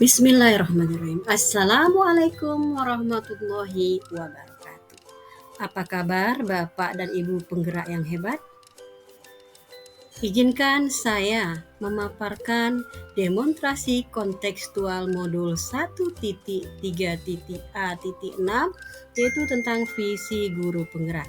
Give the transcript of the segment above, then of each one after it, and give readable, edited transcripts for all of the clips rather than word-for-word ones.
Bismillahirrahmanirrahim. Assalamualaikum warahmatullahi wabarakatuh. Apa kabar Bapak dan Ibu penggerak yang hebat? Izinkan saya memaparkan demonstrasi kontekstual modul 1.3.A.6 yaitu tentang visi guru penggerak.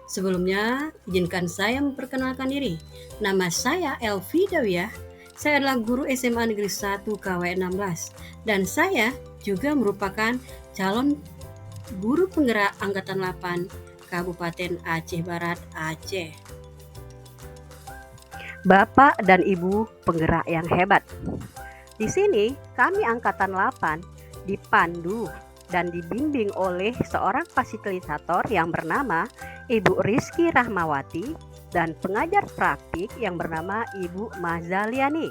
Sebelumnya, izinkan saya memperkenalkan diri. Nama saya Elvi Dawiyah. Saya adalah guru SMA Negeri 1 KW 16 dan saya juga merupakan calon guru penggerak Angkatan 8 Kabupaten Aceh Barat, Aceh. Bapak dan Ibu penggerak yang hebat. Di sini kami Angkatan 8 dipandu dan dibimbing oleh seorang fasilitator yang bernama Ibu Rizky Rahmawati dan pengajar praktik yang bernama Ibu Mazaliani.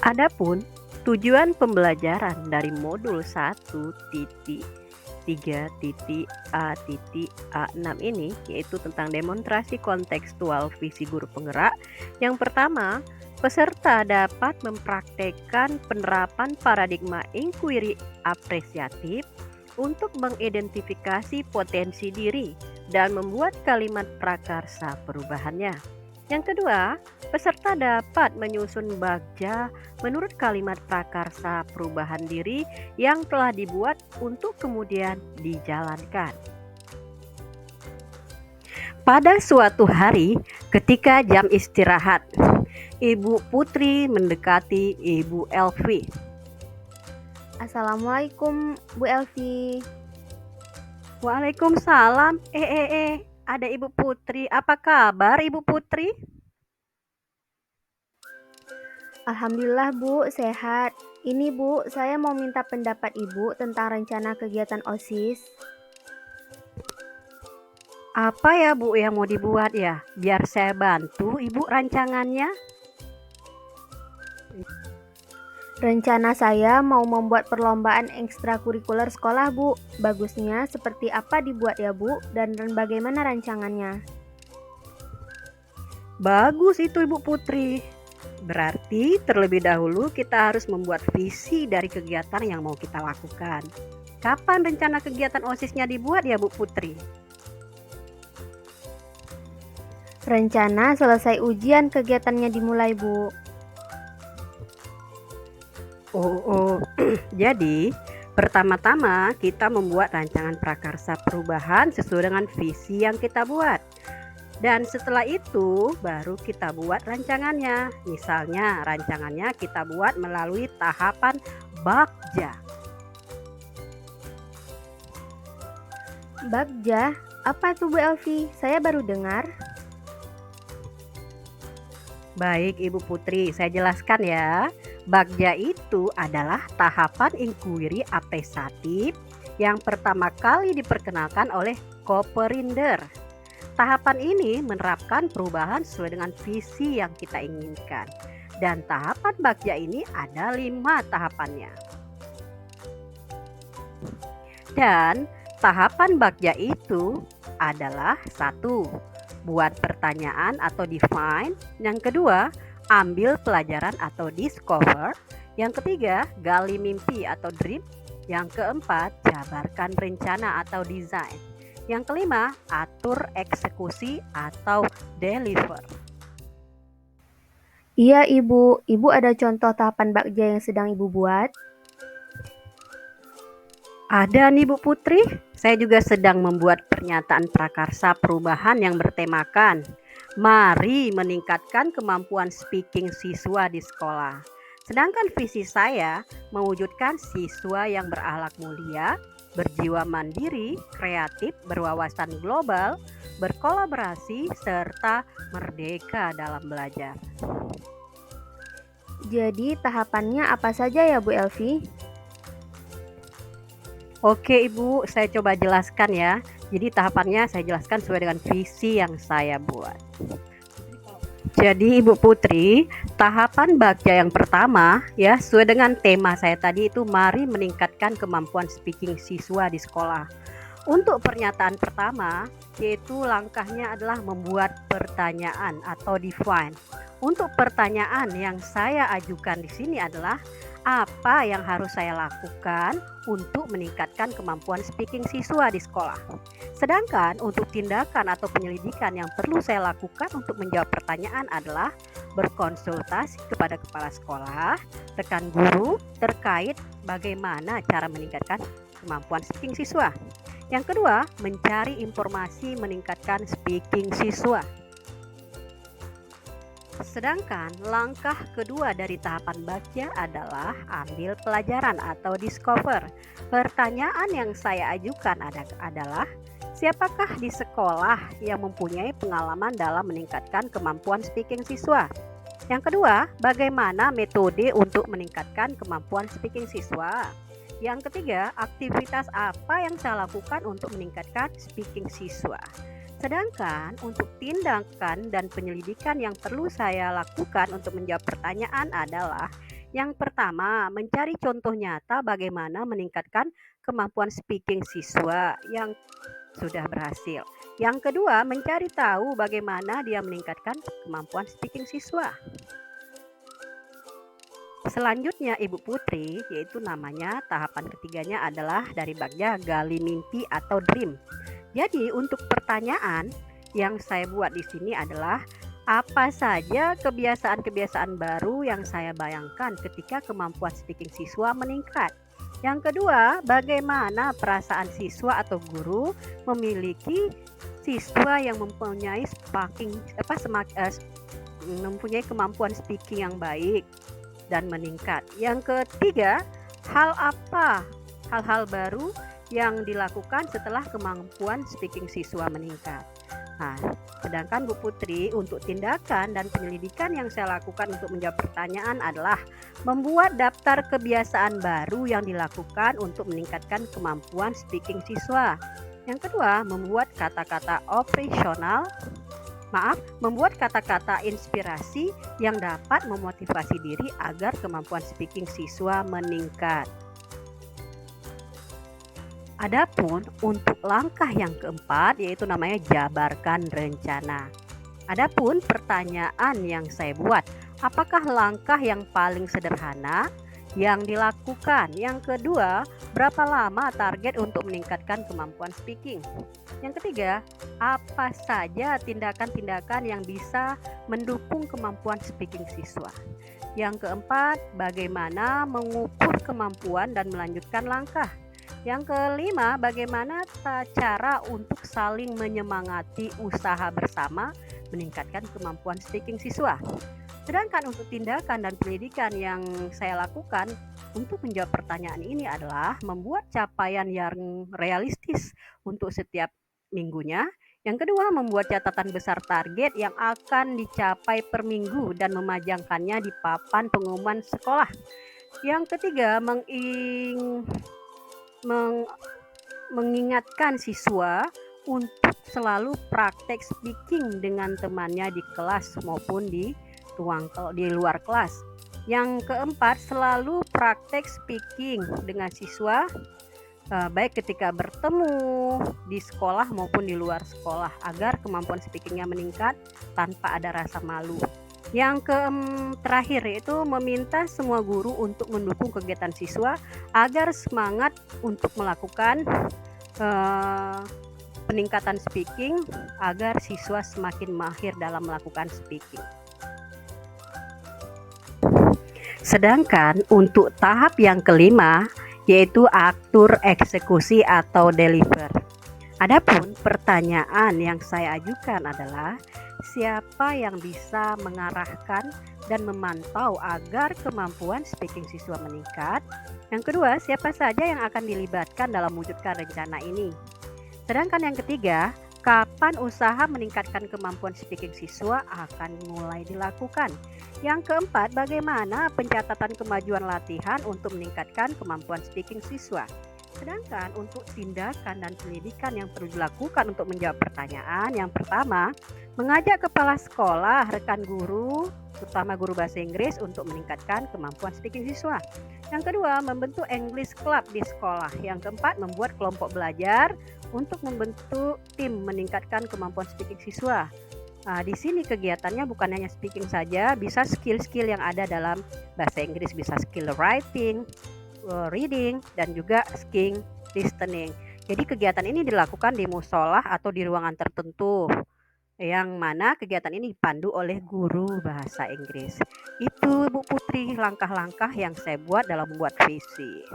Adapun tujuan pembelajaran dari modul 1.3.A.6 ini yaitu tentang demonstrasi kontekstual visi guru penggerak. Yang pertama, peserta dapat mempraktekkan penerapan paradigma inquiry apresiatif untuk mengidentifikasi potensi diri dan membuat kalimat prakarsa perubahannya. Yang kedua, peserta dapat menyusun bagja menurut kalimat prakarsa perubahan diri yang telah dibuat untuk kemudian dijalankan. Pada suatu hari, ketika jam istirahat, Ibu Putri mendekati Ibu Elvi. Assalamualaikum Bu Elvi. Waalaikumsalam. Ada Ibu Putri. Apa kabar Ibu Putri? Alhamdulillah Bu, sehat. Ini Bu, saya mau minta pendapat Ibu tentang rencana kegiatan OSIS. Apa ya Bu yang mau dibuat ya? Biar saya bantu Ibu rancangannya. Rencana saya mau membuat perlombaan ekstrakurikuler sekolah Bu. Bagusnya seperti apa dibuat ya Bu, dan bagaimana rancangannya? Bagus itu Ibu Putri. Berarti terlebih dahulu kita harus membuat visi dari kegiatan yang mau kita lakukan. Kapan rencana kegiatan OSIS-nya dibuat ya Bu Putri? Rencana selesai ujian kegiatannya dimulai Bu. Jadi pertama-tama kita membuat rancangan prakarsa perubahan sesuai dengan visi yang kita buat. Dan setelah itu baru kita buat rancangannya. Misalnya rancangannya kita buat melalui tahapan bagja. Bagja? Apa itu Bu Elvi? Saya baru dengar. Baik Ibu Putri, saya jelaskan ya. Bagja itu adalah tahapan inquiry apresiatif yang pertama kali diperkenalkan oleh Koperinder. Tahapan ini menerapkan perubahan sesuai dengan visi yang kita inginkan. Dan tahapan bagja ini ada 5 tahapannya. Dan tahapan bagja itu adalah 1. Buat pertanyaan atau define. Yang kedua, ambil pelajaran atau discover. Yang ketiga, gali mimpi atau dream. Yang keempat, jabarkan rencana atau design. Yang kelima, atur eksekusi atau deliver. Iya Ibu, Ibu ada contoh tahapan bagja yang sedang Ibu buat? Ada nih Bu Putri, saya juga sedang membuat pernyataan prakarsa perubahan yang bertemakan mari meningkatkan kemampuan speaking siswa di sekolah. Sedangkan visi saya mewujudkan siswa yang berakhlak mulia, berjiwa mandiri, kreatif, berwawasan global, berkolaborasi, serta merdeka dalam belajar. Jadi tahapannya apa saja ya Bu Elvi? Oke Ibu, saya coba jelaskan ya. Jadi tahapannya saya jelaskan sesuai dengan visi yang saya buat. Jadi Ibu Putri, tahapan bagja yang pertama ya sesuai dengan tema saya tadi itu mari meningkatkan kemampuan speaking siswa di sekolah. Untuk pernyataan pertama, yaitu langkahnya adalah membuat pertanyaan atau define. Untuk pertanyaan yang saya ajukan di sini adalah apa yang harus saya lakukan untuk meningkatkan kemampuan speaking siswa di sekolah. Sedangkan untuk tindakan atau penyelidikan yang perlu saya lakukan untuk menjawab pertanyaan adalah berkonsultasi kepada kepala sekolah, rekan guru terkait bagaimana cara meningkatkan kemampuan speaking siswa. Yang kedua, mencari informasi meningkatkan speaking siswa. Sedangkan langkah kedua dari tahapan baca adalah ambil pelajaran atau discover. Pertanyaan yang saya ajukan adalah siapakah di sekolah yang mempunyai pengalaman dalam meningkatkan kemampuan speaking siswa? Yang kedua, bagaimana metode untuk meningkatkan kemampuan speaking siswa? Yang ketiga, aktivitas apa yang saya lakukan untuk meningkatkan speaking siswa? Sedangkan untuk tindakan dan penyelidikan yang perlu saya lakukan untuk menjawab pertanyaan adalah yang pertama, mencari contoh nyata bagaimana meningkatkan kemampuan speaking siswa yang sudah berhasil. Yang kedua, mencari tahu bagaimana dia meningkatkan kemampuan speaking siswa. Selanjutnya Ibu Putri, yaitu namanya tahapan ketiganya adalah dari bagja gali mimpi atau dream. Jadi untuk pertanyaan yang saya buat di sini adalah apa saja kebiasaan-kebiasaan baru yang saya bayangkan ketika kemampuan speaking siswa meningkat. Yang kedua, bagaimana perasaan siswa atau guru memiliki siswa yang mempunyai mempunyai kemampuan speaking yang baik dan meningkat. Yang ketiga, hal-hal baru yang dilakukan setelah kemampuan speaking siswa meningkat. Nah, sedangkan Bu Putri untuk tindakan dan penyelidikan yang saya lakukan untuk menjawab pertanyaan adalah membuat daftar kebiasaan baru yang dilakukan untuk meningkatkan kemampuan speaking siswa. Yang kedua, membuat kata-kata inspirasi yang dapat memotivasi diri agar kemampuan speaking siswa meningkat. Adapun untuk langkah yang keempat yaitu namanya jabarkan rencana. Adapun pertanyaan yang saya buat, apakah langkah yang paling sederhana yang dilakukan? Yang kedua, berapa lama target untuk meningkatkan kemampuan speaking? Yang ketiga, apa saja tindakan-tindakan yang bisa mendukung kemampuan speaking siswa? Yang keempat, bagaimana mengukur kemampuan dan melanjutkan langkah? Yang kelima, bagaimana cara untuk saling menyemangati usaha bersama meningkatkan kemampuan speaking siswa. Sedangkan untuk tindakan dan pendidikan yang saya lakukan untuk menjawab pertanyaan ini adalah membuat capaian yang realistis untuk setiap minggunya. Yang kedua, membuat catatan besar target yang akan dicapai per minggu dan memajangkannya di papan pengumuman sekolah. Yang ketiga, mengingatkan siswa untuk selalu praktek speaking dengan temannya di kelas maupun di luar kelas. Yang keempat, selalu praktek speaking dengan siswa baik ketika bertemu di sekolah maupun di luar sekolah agar kemampuan speakingnya meningkat tanpa ada rasa malu. Yang terakhir yaitu meminta semua guru untuk mendukung kegiatan siswa agar semangat untuk melakukan peningkatan speaking agar siswa semakin mahir dalam melakukan speaking. Sedangkan untuk tahap yang kelima yaitu atur eksekusi atau deliver. Adapun pertanyaan yang saya ajukan adalah siapa yang bisa mengarahkan dan memantau agar kemampuan speaking siswa meningkat. Yang kedua, siapa saja yang akan dilibatkan dalam mewujudkan rencana ini. Sedangkan yang ketiga, kapan usaha meningkatkan kemampuan speaking siswa akan mulai dilakukan. Yang keempat, bagaimana pencatatan kemajuan latihan untuk meningkatkan kemampuan speaking siswa. Sedangkan untuk tindakan dan pendidikan yang perlu dilakukan untuk menjawab pertanyaan, yang pertama, mengajak kepala sekolah, rekan guru, terutama guru bahasa Inggris untuk meningkatkan kemampuan speaking siswa. Yang kedua, membentuk English Club di sekolah. Yang keempat, membuat kelompok belajar untuk membentuk tim meningkatkan kemampuan speaking siswa. Di sini kegiatannya bukan hanya speaking saja, bisa skill-skill yang ada dalam bahasa Inggris, bisa skill writing, reading, dan juga skill listening. Jadi kegiatan ini dilakukan di musola atau di ruangan tertentu, yang mana kegiatan ini dipandu oleh guru bahasa Inggris. Itu Bu Putri langkah-langkah yang saya buat dalam membuat visi.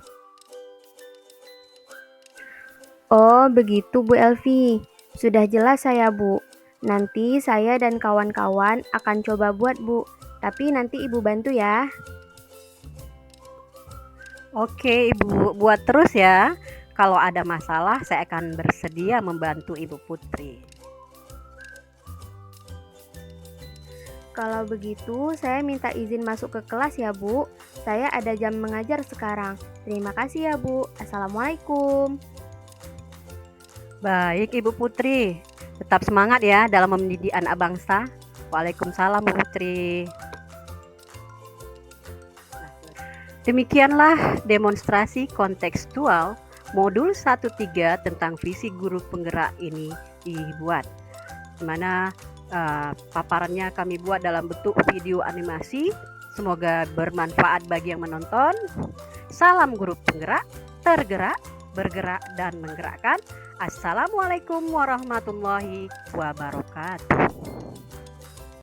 Oh, begitu Bu Elvi. Sudah jelas saya, Bu. Nanti saya dan kawan-kawan akan coba buat, Bu. Tapi nanti Ibu bantu ya. Oke Ibu, buat terus ya. Kalau ada masalah saya akan bersedia membantu Ibu Putri. Kalau begitu, saya minta izin masuk ke kelas ya, Bu. Saya ada jam mengajar sekarang. Terima kasih ya, Bu. Assalamualaikum. Baik Ibu Putri, tetap semangat ya dalam mendidik anak bangsa. Waalaikumsalam Bu Putri. Demikianlah demonstrasi kontekstual modul 1.3 tentang visi guru penggerak ini dibuat. Di mana paparannya kami buat dalam bentuk video animasi. Semoga bermanfaat bagi yang menonton. Salam guru penggerak, tergerak, bergerak dan menggerakkan. Assalamualaikum warahmatullahi wabarakatuh.